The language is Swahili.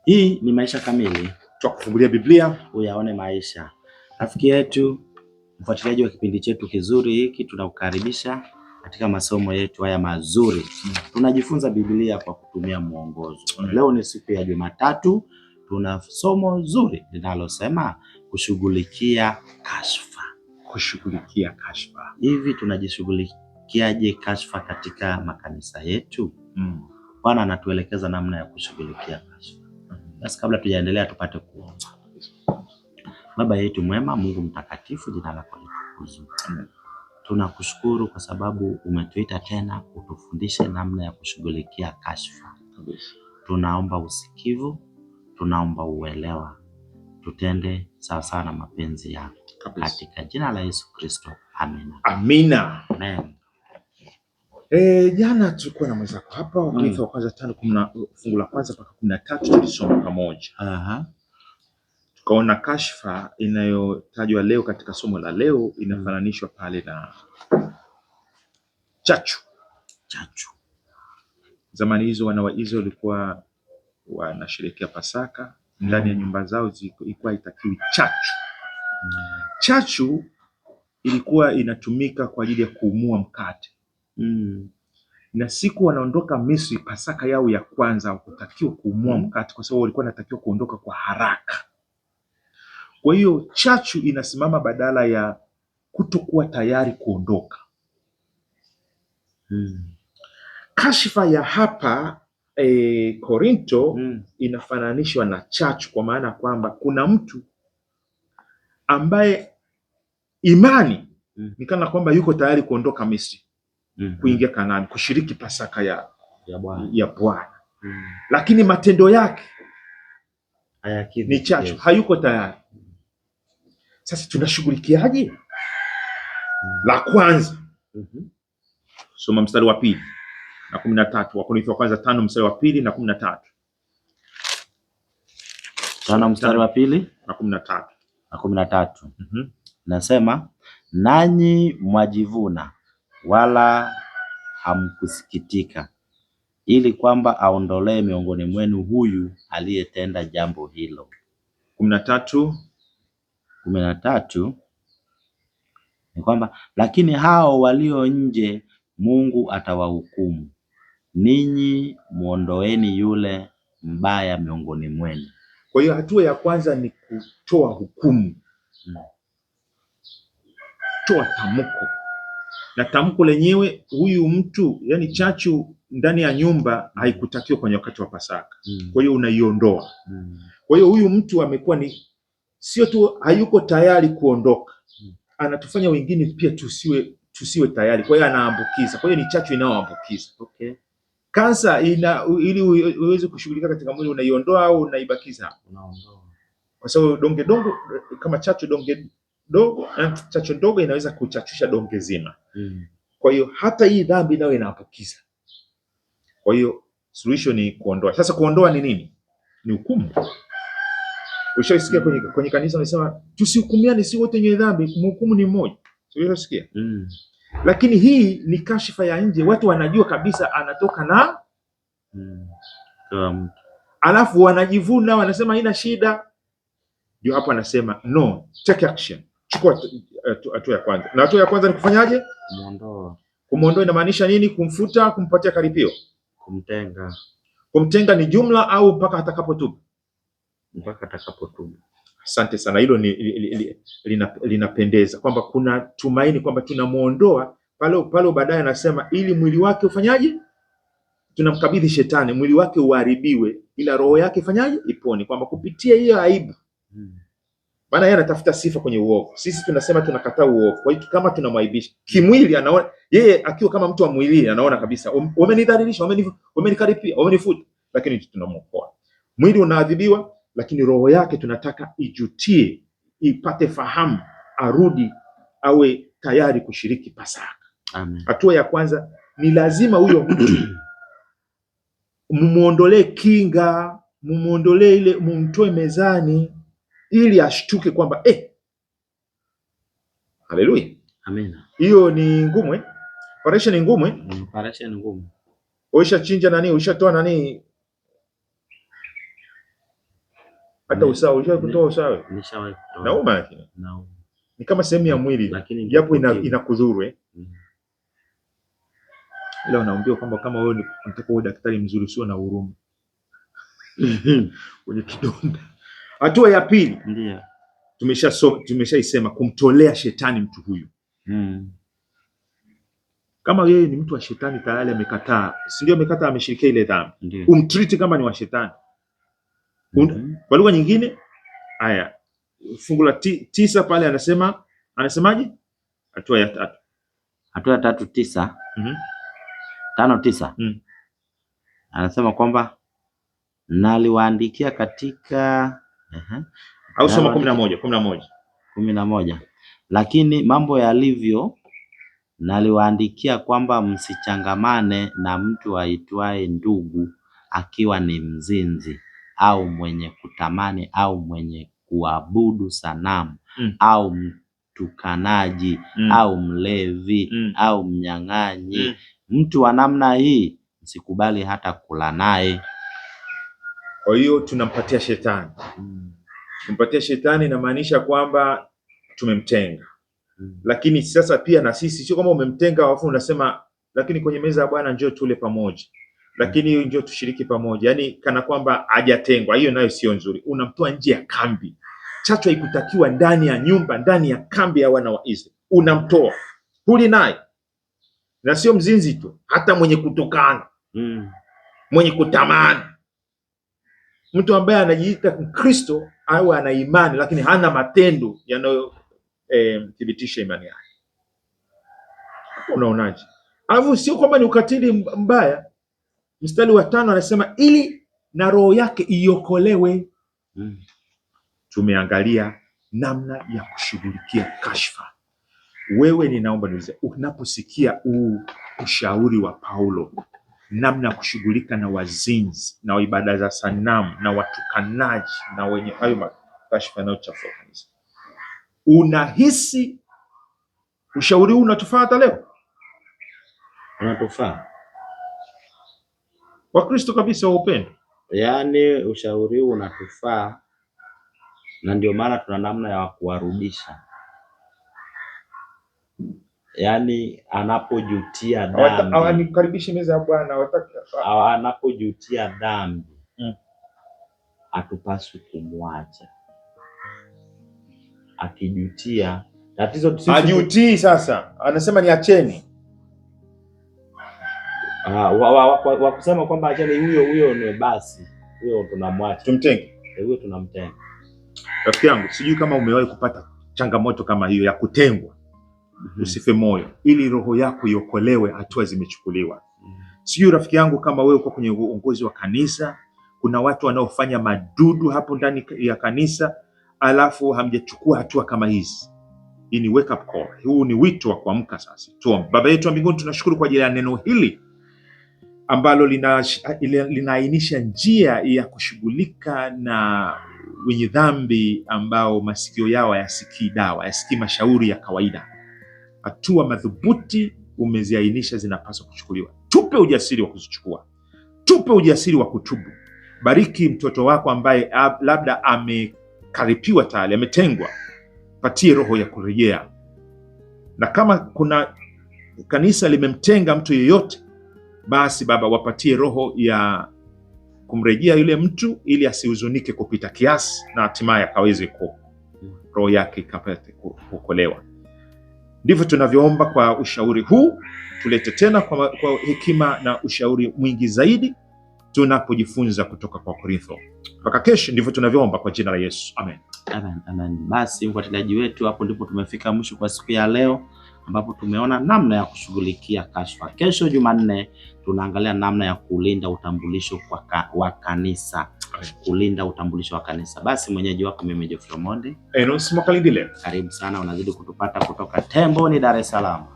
Hii ni Maisha Kamili, tukufungulia Biblia uyaone maisha. Rafiki yetu, mfuatiliaji wa kipindi chetu kizuri hiki, tunakukaribisha katika masomo yetu haya mazuri. Tunajifunza Biblia kwa kutumia mwongozo. Leo ni siku ya Jumatatu, tuna somo zuri linalosema kushughulikia kashfa. Kushughulikia kashfa. Hivi tunajishughulikiaje kashfa katika makanisa yetu? Bwana anatuelekeza namna ya kushughulikia kashfa. Basi kabla tujaendelea tupate kuomba. Baba yetu mwema, Mungu mtakatifu, jina lako litukuzwe. Tunakushukuru kwa sababu umetuita tena utufundishe namna ya kushughulikia kashfa. Tunaomba usikivu, tunaomba uelewa. Tutende sawa sawa na mapenzi yako. Katika jina la Yesu Kristo. Amina. Amina. Amen. Jana tulikuwa na mwenzako hapa Wakorintho wa kwanza 5 fungu la kwanza mpaka 13 tulisoma pamoja. Tukaona kashfa inayotajwa leo katika somo la leo inafananishwa pale na chachu. Zamani hizo wana wa Israeli walikuwa wanasherehekea Pasaka, ndani ya nyumba zao ilikuwa itakiwi chachu. Chachu ilikuwa inatumika kwa ajili ya kuumua mkate. Na siku wanaondoka Misri, Pasaka yao ya kwanza wakutakiwa kuumua mkate kwa sababu walikuwa wanatakiwa kuondoka kwa haraka. Kwa hiyo chachu inasimama badala ya kutokuwa tayari kuondoka. Kashfa ya hapa Korinto inafananishwa na chachu, kwa maana kwamba kuna mtu ambaye imani ni kana kwamba yuko tayari kuondoka Misri, kuingia Kanaani, kushiriki Pasaka ya Bwana. Lakini matendo yake ni chachu, hayuko tayari. Sasa tunashughulikiaje? La kwanza, soma mstari wa 2 na 13, Wakorintho wa kwanza 5 mstari wa 2 na 13. Tana mstari wa 2 na 13 na 13. Nasema, nanyi mwajivuna wala hamkusikitika, ili kwamba aondolee miongoni mwenu huyu aliyetenda jambo hilo. 13 ni kwamba, lakini hao walio nje Mungu atawahukumu. Ninyi muondoeni yule mbaya miongoni mwenu. Kwa hiyo hatua ya kwanza ni kutoa hukumu. Toa tamko. Na tamko lenyewe, huyu mtu, yani chachu ndani ya nyumba haikutakiwa kwenye wakati wa Pasaka. Kwa hiyo unaiondoa. Kwa hiyo huyu mtu amekuwa ni sio tu hayuko tayari kuondoka, anatufanya wengine pia tusiwe tayari. Kwa hiyo anaambukiza. Kwa hiyo ni chachu inayoambukiza. Kansa ili uweze kushughulika katika mwili, unaiondoa au unaibakiza? Unaondoa. Kwa sababu donge dogo kama chachu chachu ndogo inaweza kuchachusha donge zima. Kwa hiyo hata hii dhambi nayo inaambukiza. Kwa hiyo solution ni kuondoa. Sasa kuondoa ni nini? Ni hukumu. Ushasikia kwenye kanisa wanasema tusihukumiane, si wote wenye dhambi, mhukumu ni mmoja. Ushasikia? Lakini hii ni kashfa ya nje, watu wanajua kabisa anatoka na alafu wanajivuna, wanasema haina shida. Ndio hapo anasema no, take action. Chukua hatua ya kwanza. Na hatua ya kwanza ni kufanyaje? Kumuondoa. Kumuondoa inamaanisha nini? Kumfuta, kumpatia karipio. Kumtenga ni jumla au mpaka atakapotubu? Mpaka atakapotubu. Asante sana, hilo linapendeza kwamba kuna tumaini kwamba tunamuondoa pale baadaye anasema ili mwili wake ufanyaje? Tunamkabidhi shetani, mwili wake uharibiwe ila roho yake ifanyaje? Ipone, kwamba kupitia hiyo aibu. Maana yeye anatafuta sifa kwenye uovu. Sisi tunasema tunakataa uovu. Kwa hiyo kama tunamwaibisha kimwili, anaona yeye akiwa kama mtu wa mwili, anaona kabisa wamenidhalilisha, wamenikaripia, wamenifuta, lakini tunamwokoa. Mwili unaadhibiwa, lakini roho yake tunataka ijutie, ipate fahamu, arudi awe tayari kushiriki Pasaka. Amen. Hatua ya kwanza ni lazima huyo mtu mumuondolee kinga, mumuondolee ile, mumtoe mezani ili ashtuke kwamba haleluya. Amina. Hiyo ni ngumu operation ni ngumu Operation ngumu. Uishachinja nani? Uishatoa nani? Hata usawa ulishawahi kutoa usawa? Nishawahi kutoa. Nauma lakini. Nauma. Ni kama sehemu ya mwili japo inakudhuru. Ila unaambiwa kwamba kama wewe unataka uwe daktari mzuri usio na huruma. Kwenye kidonda. Hatua ya pili. Ndio. Tumeshaisema kumtolea shetani mtu huyu. Kama yeye ni mtu wa shetani tayari amekataa, si ndio? Amekataa, ameshirikia ile dhambi. Umtreat kama ni wa shetani. Kwa lugha nyingine, haya fungu la 9 pale anasemaje? Hatua ya 3. Hatua ya 3 9. 5:9. Anasema kwamba naliwaandikia katika au soma 11. Lakini mambo yalivyo naliwaandikia kwamba msichangamane na mtu aitwaye ndugu akiwa ni mzinzi au mwenye kutamani au mwenye kuabudu sanamu au mtukanaji au mlevi au mnyang'anyi. Mtu wa namna hii msikubali hata kula naye. Kwa hiyo tunampatia shetani. Tumpatia shetani inamaanisha kwamba tumemtenga. Lakini sasa pia na sisi sio kama umemtenga alafu unasema lakini kwenye meza ya Bwana njoo tule pamoja. Lakini njoo tushiriki pamoja. Yaani kana kwamba hajatengwa. Hiyo nayo sio nzuri. Unamtoa nje ya kambi. Chachu haikutakiwa ndani ya nyumba, ndani ya kambi ya wana wa Israeli. Unamtoa. Huli naye. Na sio mzinzi tu, hata mwenye kutokana. Mwenye kutamani. Mtu ambaye anajiita Kristo au ana imani lakini hana matendo yanayo thibitisha imani yake. Unaonaje? Alafu sio kwamba ni ukatili mbaya. Mstari wa 5 anasema ili na roho yake iokolewe. Tumeangalia namna ya kushughulikia kashfa. Wewe ninaomba niulize, unaposikia ushauri wa Paulo namna ya kushughulika na wazinzi na ibada za sanamu na watukanaji na wenye hayo kashfa na uchafu, unahisi ushauri huu unatufaa hata leo? Unatufaa kwa Kristo kabisa wa upendo. Yaani ushauri huu unatufaa, na ndio maana tuna namna ya kuwarudisha. Yaani anapojutia dhambi, anikaribishe meza ya Bwana, anapojutia dhambi hatupaswi kumwacha. Akijutia, tatizo ajutii sasa, anasema niacheni. Wakusema kwamba acheni huyo ni basi, huyo tunamwacha. Tumtenge. Huyo tunamtenga. Rafiki yangu, sijui kama umewahi kupata changamoto kama hiyo ya kutengwa. Usife moyo, ili roho yako iokolewe, hatua zimechukuliwa. Sijui rafiki yangu kama wewe uko kwenye uongozi wa kanisa, kuna watu wanaofanya madudu hapo ndani ya kanisa, alafu hamjachukua hatua kama hizi. Hii ni wake up call. Huu ni wito wa kuamka sasa. Tuombe. Baba yetu wa mbinguni, tunashukuru kwa ajili ya neno hili ambalo linaainisha njia ya kushughulika na wenye dhambi ambao masikio yao hayasikii dawa, hayasikii mashauri ya kawaida. Hatua madhubuti umeziainisha zinapaswa kuchukuliwa. Tupe ujasiri wa kuzichukua. Tupe ujasiri wa kutubu. Bariki mtoto wako ambaye labda amekaripiwa tayari, ametengwa. Patie roho ya kurejea. Na kama kuna kanisa limemtenga mtu yeyote, basi Baba, wapatie roho ya kumrejea yule mtu ili asihuzunike kupita kiasi na hatimaye akaweze roho yake ikapate kuokolewa. Ndivyo tunavyoomba kwa ushauri huu. Tulete tena kwa hekima na ushauri mwingi zaidi tunapojifunza kutoka kwa Korintho. Mpaka kesho, ndivyo tunavyoomba kwa jina la Yesu. Amen. Amen. Amen. Basi mfuatiliaji wetu, hapo ndipo tumefika mwisho kwa siku ya leo, ambapo tumeona namna ya kushughulikia kashfa. Kesho Jumanne tunaangalia namna ya kulinda utambulisho wa kanisa. Kulinda utambulisho wa kanisa. Basi mwenyeji wako mimi Geoffrey Omondi. Enos Makalindile. Karibu sana, unazidi kutupata kutoka Temboni, Dar es Salaam.